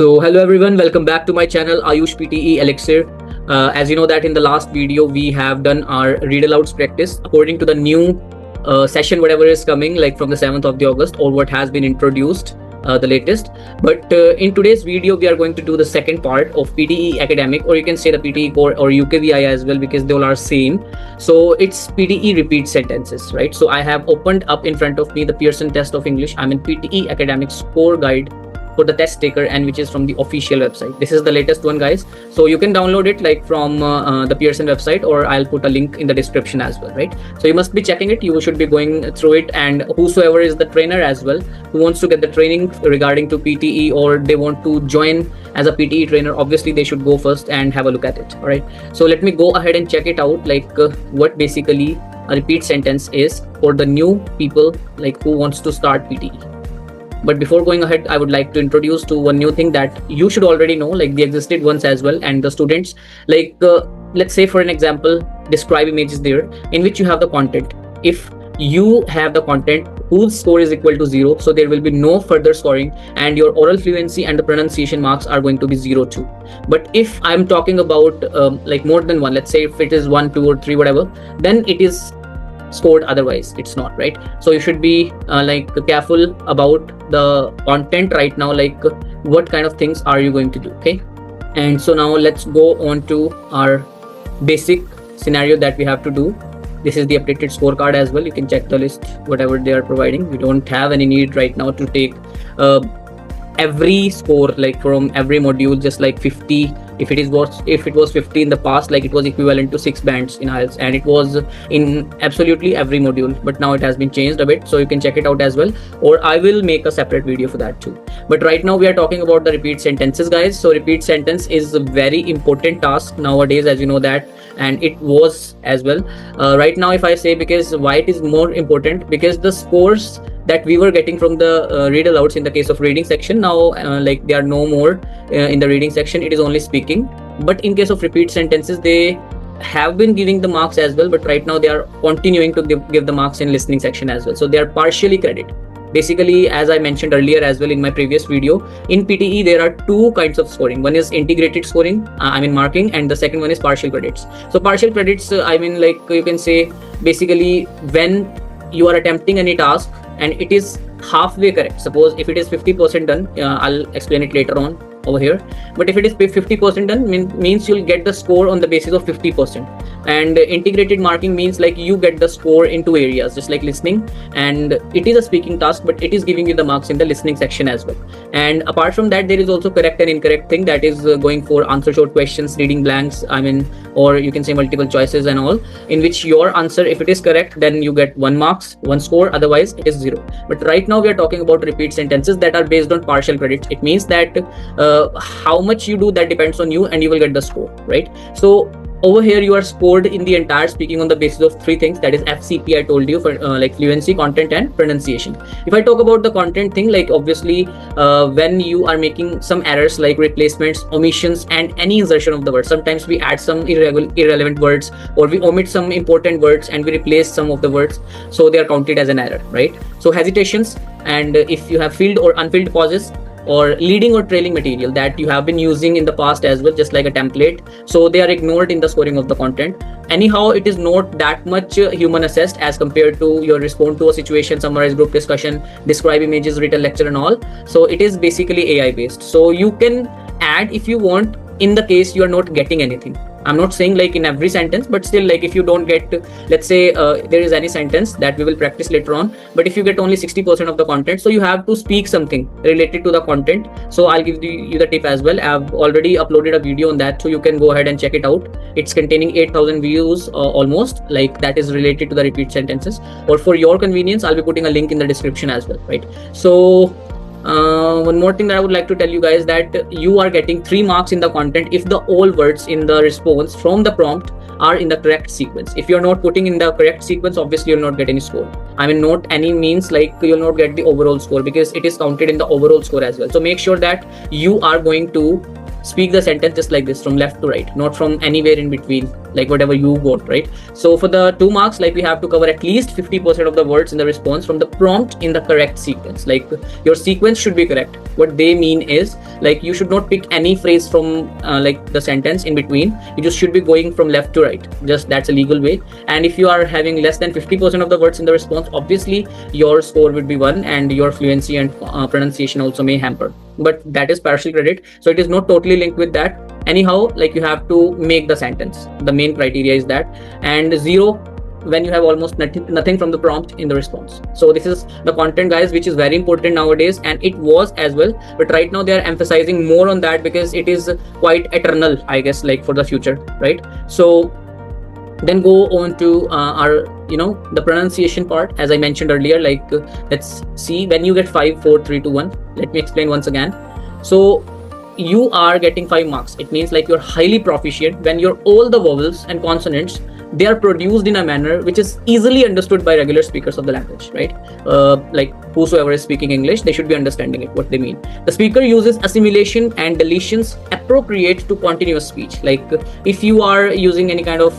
So hello everyone, welcome back to my channel Ayush PTE Elixir. As you know that in the last video we have done our read alouds practice according to the new session whatever is coming like from the 7th of the August or what has been introduced the latest. But in today's video we are going to do the second part of PTE Academic, or you can say the PTE Core or UKVI as well, because they all are same. So it's PTE repeat sentences, right? So I have opened up in front of me the Pearson test of English. I'm in PTE Academic score guide for the test taker, and which is from the official website. This is the latest one, guys, so you can download it like from the Pearson website, or I'll put a link in the description as well, right? So you must be checking it, you should be going through it, and whosoever is the trainer as well who wants to get the training regarding to PTE, or they want to join as a PTE trainer, obviously they should go first and have a look at it. All right, so let me go ahead and check it out, like what basically a repeat sentence is for the new people like who wants to start PTE. But before going ahead, I would like to introduce to one new thing that you should already know, like the existed ones as well, and the students, like let's say for an example, describe image is there, in which you have the content. If you have the content whose score is equal to 0, so there will be no further scoring, and your oral fluency and the pronunciation marks are going to be 0 too. But if I'm talking about like more than one, let's say if it is 1, 2 or 3 whatever, then it is scored, otherwise it's not, right? So you should be like careful about the content right now, like what kind of things are you going to do. Okay, and so now let's go on to our basic scenario that we have to do. This is the updated scorecard as well, you can check the list whatever they are providing. We don't have any need right now to take every score like from every module, just like 50. If it was 50 in the past, like it was equivalent to 6 bands in IELTS, and it was in absolutely every module, but now it has been changed a bit, so you can check it out as well, or I will make a separate video for that too. But right now we are talking about the repeat sentences, guys. So repeat sentence is a very important task nowadays, as you know that, and it was as well. Right now if I say, because why it is more important, because the scores that we were getting from the read alouds in the case of reading section, now like they are no more in the reading section, it is only speaking. But in case of repeat sentences, they have been giving the marks as well, but right now they are continuing to give the marks in listening section as well, so they are partially credit. Basically, as I mentioned earlier as well in my previous video, in PTE there are two kinds of scoring. One is integrated scoring, I mean marking, and the second one is partial credits. So partial credits, I mean like you can say basically when you are attempting any task and it is halfway correct. Suppose if it is 50% done, I'll explain it later on over here, but if it is 50% done, means you'll get the score on the basis of 50%. And integrated marking means like you get the score in 2 areas, just like listening, and it is a speaking task, but it is giving you the marks in the listening section as well. And apart from that, there is also correct and incorrect thing, that is going for answer short questions, reading blanks, I mean, or you can say multiple choices and all, in which your answer, if it is correct, then you get 1 marks, 1 score, otherwise it is 0. But right now we are talking about repeat sentences that are based on partial credits. It means that how much you do, that depends on you, and you will get the score, right? So over here you are scored in the entire speaking on the basis of 3 things, that is FCP, I told you, for like fluency, content and pronunciation. If I talk about the content thing, like obviously when you are making some errors like replacements, omissions, and any insertion of the word, sometimes we add some irrelevant words, or we omit some important words and we replace some of the words, so they are counted as an error, right? So hesitations, and if you have filled or unfilled pauses, or leading or trailing material that you have been using in the past as well, just like a template, so they are ignored in the scoring of the content. Anyhow, it is not that much human assessed as compared to your respond to a situation, summarize group discussion, describe images, written lecture and all. So it is basically AI based, so you can add if you want, in the case you are not getting anything. I'm not saying like in every sentence, but still, like if you don't get, let's say there is any sentence that we will practice later on, but if you get only 60% of the content, so you have to speak something related to the content. So I'll give you the tip as well. I've already uploaded a video on that, so you can go ahead and check it out. It's containing 8,000 views almost, like that is related to the repeat sentences, or for your convenience I'll be putting a link in the description as well, right? So one more thing that I would like to tell you guys, that you are getting 3 marks in the content if the all words in the response from the prompt are in the correct sequence. If you're not putting in the correct sequence, obviously you'll not get any score. I mean, not any means like you'll not get the overall score, because it is counted in the overall score as well. So make sure that you are going to speak the sentence just like this, from left to right, not from anywhere in between. like whatever you got, right? So for the 2 marks, like we have to cover at least 50% of the words in the response from the prompt in the correct sequence. Like your sequence should be correct. What they mean is, like, you should not pick any phrase from like the sentence in between. You just should be going from left to right. Just that's a legal way. And if you are having less than 50% of the words in the response, obviously your score would be 1, and your fluency and pronunciation also may hamper, but that is partial credit, so it is not totally linked with that. Anyhow, like, you have to make the sentence. The main criteria is that. And 0 when you have almost nothing from the prompt in the response. So this is the content, guys, which is very important nowadays, and it was as well, but right now they are emphasizing more on that because it is quite eternal, I guess, like for the future, right? So then go on to our the pronunciation part. As I mentioned earlier, like let's see, when you get 5 4 3 2 1, let me explain once again. So you are getting 5 marks. It means like you're highly proficient when all the vowels and consonants, they are produced in a manner which is easily understood by regular speakers of the language, right? Like whosoever is speaking English, they should be understanding it, what they mean. The speaker uses assimilation and deletions appropriate to continuous speech. Like if you are using any kind of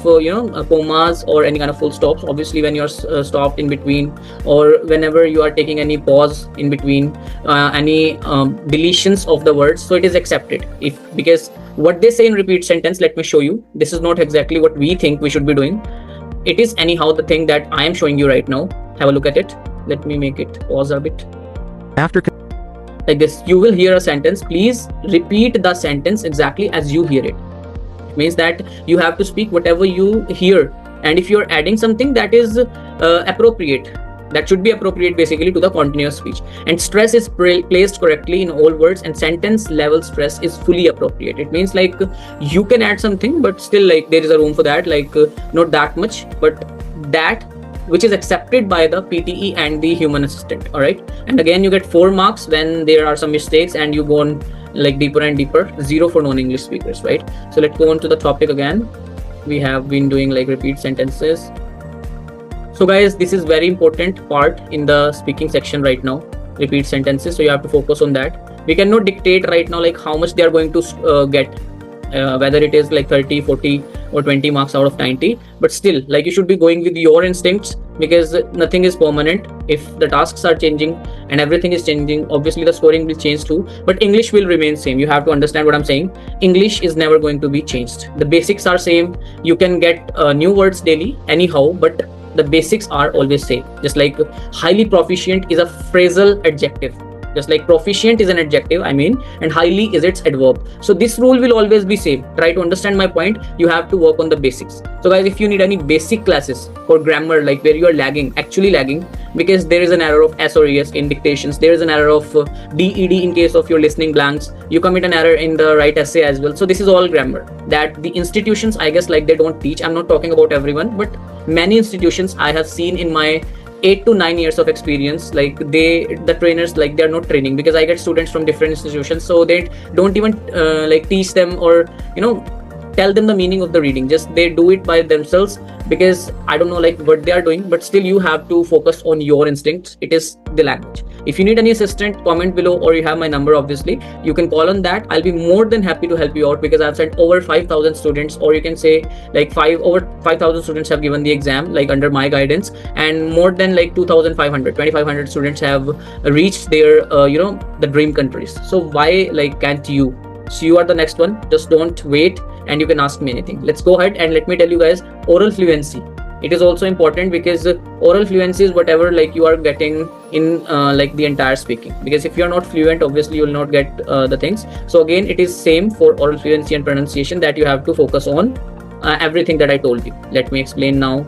commas or any kind of full stops, obviously when you're stopped in between, or whenever you are taking any pause in between, any deletions of the words, so it is accepted. Because what they say in repeat sentence, let me show you. This is not exactly what we think we should be doing. It is anyhow the thing that I am showing you right now. Have a look at it. Let me make it pause a bit. After Like this, you will hear a sentence. Please repeat the sentence exactly as you hear it. It means that you have to speak whatever you hear, and if you're adding something that is appropriate, that should be appropriate basically to the continuous speech, and stress is placed correctly in all words, and sentence level stress is fully appropriate. It means like you can add something, but still like there is a room for that, like not that much, but that which is accepted by the PTE and the human assistant. All right, and again you get 4 marks when there are some mistakes and you go on like deeper and deeper. 0 for non-English speakers, right? So let's go on to the topic again. We have been doing like repeat sentences. So guys, this is very important part in the speaking section right now, repeat sentences. So you have to focus on that. We cannot dictate right now like how much they are going to get, whether it is like 30, 40 or 20 marks out of 90, but still like you should be going with your instincts, because nothing is permanent. If the tasks are changing and everything is changing, obviously the scoring will change too, but English will remain same. You have to understand what I'm saying. English is never going to be changed. The basics are same. You can get new words daily anyhow, but the basics are always same. Just like highly proficient is a phrasal adjective, just like proficient is an adjective, and highly is its adverb. So this rule will always be same. Try to understand my point. You have to work on the basics. So guys, if you need any basic classes for grammar, like where you are actually lagging, because there is an error of S or ES in dictations, there is an error of DED in case of your listening blanks, you commit an error in the right essay as well. So this is all grammar that the institutions, I guess, like they don't teach. I'm not talking about everyone, but many institutions I have seen in my 8 to 9 years of experience, like the trainers, like they're not training, because I get students from different institutions, so they don't even like teach them or tell them the meaning of the reading. Just they do it by themselves, because I don't know like what they are doing, but still you have to focus on your instincts. It is the language. If you need any assistant, comment below, or you have my number, obviously you can call on that. I'll be more than happy to help you out, because I've sent over 5,000 students, or you can say like over 5,000 students have given the exam like under my guidance, and more than like 2,500 students have reached their the dream countries. So why like can't you? So you are the next one. Just don't wait, and you can ask me anything. Let's go ahead and let me tell you guys, oral fluency. It is also important, because oral fluency is whatever like you are getting in like the entire speaking, because if you are not fluent, obviously you will not get the things. So again, it is same for oral fluency and pronunciation, that you have to focus on everything that I told you. Let me explain now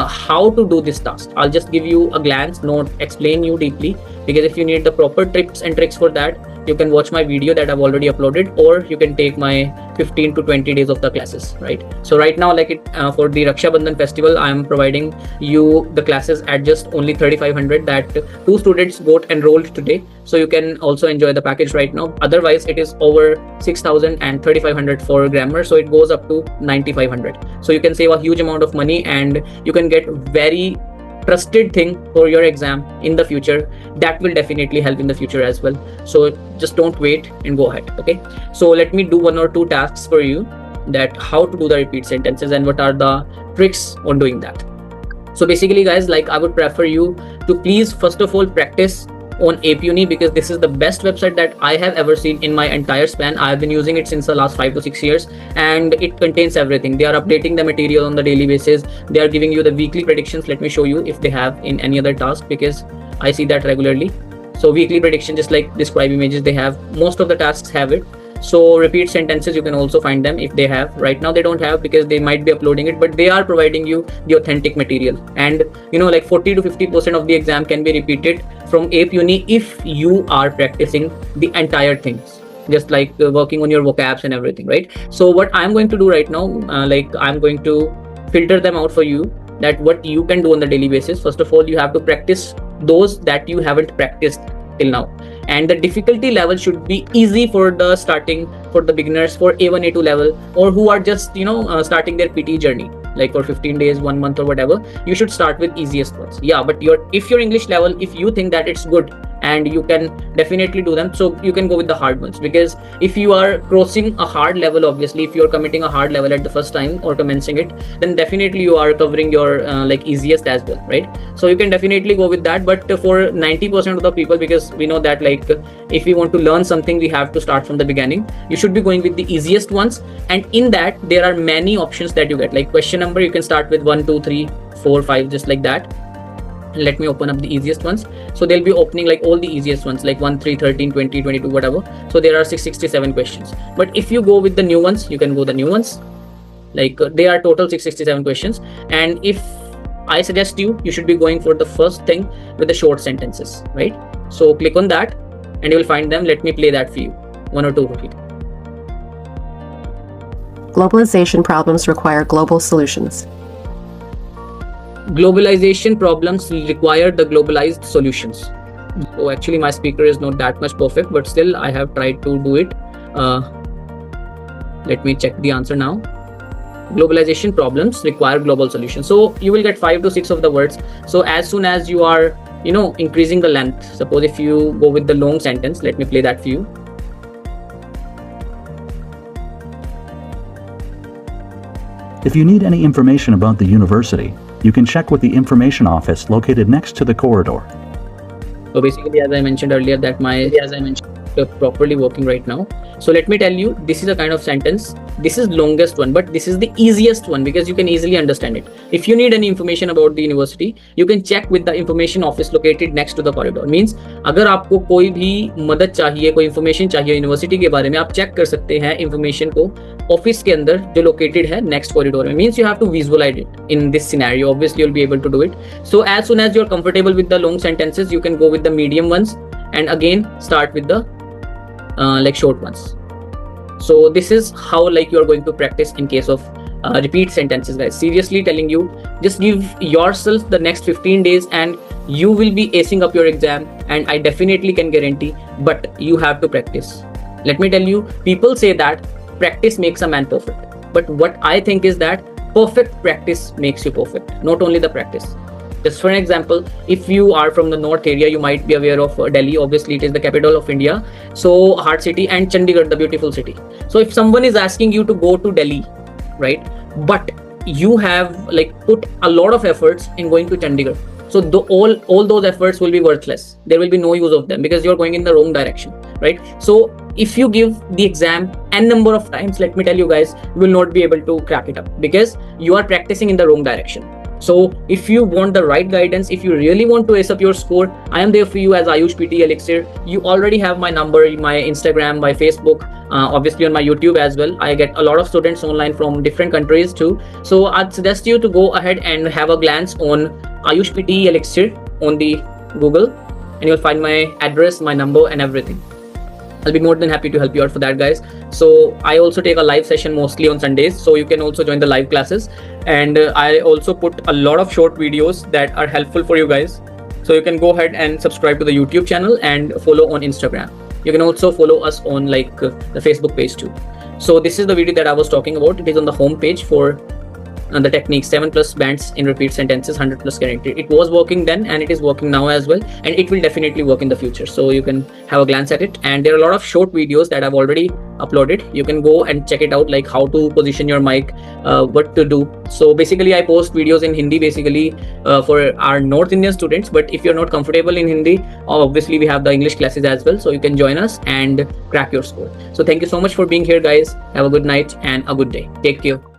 how to do this task. I'll just give you a glance, not explain you deeply, because if you need the proper tips and tricks for that, you can watch my video that I've already uploaded, or you can take my 15 to 20 days of the classes, right? So right now, like for the Raksha Bandhan festival, I am providing you the classes at just only 3,500, that 2 students got enrolled today. So you can also enjoy the package right now. Otherwise it is over 6,000 and 3,500 for grammar, so it goes up to 9,500. So you can save a huge amount of money, and you can get very trusted thing for your exam in the future. That will definitely help in the future as well. So just don't wait and go ahead. Okay, so let me do 1 or 2 tasks for you. that how to do the repeat sentences and what are the tricks on doing that. So basically guys, like I would prefer you to please first of all practice on APUni, because this is the best website that I have ever seen in my entire span. I have been using it since the last 5 to 6 years, and it contains everything. They are updating the material on the daily basis. They are giving you the weekly predictions. Let me show you if they have in any other task, because I see that regularly. So weekly prediction, just like describe images, they have. Most of the tasks have it. So repeat sentences, you can also find them if they have. Right now they don't have because they might be uploading it, but they are providing you the authentic material. And like 40 to 50% of the exam can be repeated from APUni if you are practicing the entire things, just like working on your vocabs and everything, right? So what I'm going to do right now, like I'm going to filter them out for you, that what you can do on the daily basis. First of all, you have to practice those that you haven't practiced till now, and the difficulty level should be easy for the starting, for the beginners, for A1 A2 level, or who are just starting their PTE journey, like for 15 days, 1 month or whatever. You should start with easiest ones. Yeah, but if your English level, if you think that it's good and you can definitely do them, so you can go with the hard ones. Because if you are crossing a hard level, obviously if you're committing a hard level at the first time or commencing it, then definitely you are covering your like easiest as well, right? So you can definitely go with that. But for 90% of the people, because we know that like if we want to learn something, we have to start from the beginning. You should be going with the easiest ones, and in that there are many options that you get. Like question number, you can start with 1 2 3 4 5, just like that. Let me open up the easiest ones. So they'll be opening like all the easiest ones, like 1 3 13 20 22 whatever. So there are 667 questions. But if you go with the new ones, you can go the new ones, like they are total 667 questions. And if I suggest you should be going for the first thing with the short sentences, right? So click on that and you will find them. Let me play that for you, 1 or 2 repeat. Globalization problems require global solutions. Globalization problems require the globalized solutions. So actually my speaker is not that much perfect, but still I have tried to do it. Let me check the answer now. Globalization problems require global solutions. So you will get 5 to 6 of the words. So as soon as you are increasing the length, suppose if you go with the long sentence, let me play that for you. If you need any information about the university, you can check with the information office located next to the corridor. So basically, as I mentioned earlier, that properly working right now. So let me tell you, this is a kind of sentence. This is longest one, but this is the easiest one because you can easily understand it. If you need any information about the university, you can check with the information office located next to the corridor. Means अगर आपको कोई भी मदद चाहिए, कोई information चाहिए university के बारे में, आप check कर सकते हैं information को ऑफिस के अंदर जो located है next corridor में. Means you have to visualize it in this scenario. Obviously, you'll be able to do it. So as soon as you're comfortable with the long sentences, you can go with the medium ones and again start with the like short ones. So this is how like you are going to practice in case of repeat sentences, guys. Seriously telling you, just give yourself the next 15 days and you will be acing up your exam, and I definitely can guarantee, but you have to practice. Let me tell you, people say that practice makes a man perfect, but what I think is that perfect practice makes you perfect, not only the practice. Just for an example, if you are from the north area, you might be aware of Delhi. Obviously, it is the capital of India. So, hard city, and Chandigarh, the beautiful city. So, if someone is asking you to go to Delhi, right, but you have like put a lot of efforts in going to Chandigarh, so all those efforts will be worthless. There will be no use of them because you're going in the wrong direction, right? So, if you give the exam n number of times, let me tell you guys, you will not be able to crack it up because you are practicing in the wrong direction. So if you want the right guidance, if you really want to ace up your score, I am there for you as Ayush PTE Elixir. You already have my number, my Instagram, my Facebook, obviously on my YouTube as well. I get a lot of students online from different countries too. So I'd suggest you to go ahead and have a glance on Ayush PTE Elixir on the Google, and you'll find my address, my number and everything. I'll be more than happy to help you out for that, guys. So I also take a live session mostly on Sundays, so you can also join the live classes. And I also put a lot of short videos that are helpful for you guys. So you can go ahead and subscribe to the YouTube channel and follow on Instagram. You can also follow us on like the Facebook page too. So this is the video that I was talking about. It is on the home page for the techniques, 7+ bands in repeat sentences, 100+ guaranteed. It was working then and it is working now as well, and it will definitely work in the future. So you can have a glance at it, and there are a lot of short videos that I've already uploaded. You can go and check it out, like how to position your mic, what to do. So basically I post videos in Hindi basically for our North Indian students, but if you're not comfortable in Hindi, obviously we have the English classes as well, so you can join us and crack your score. So thank you so much for being here, guys. Have a good night and a good day. Take care.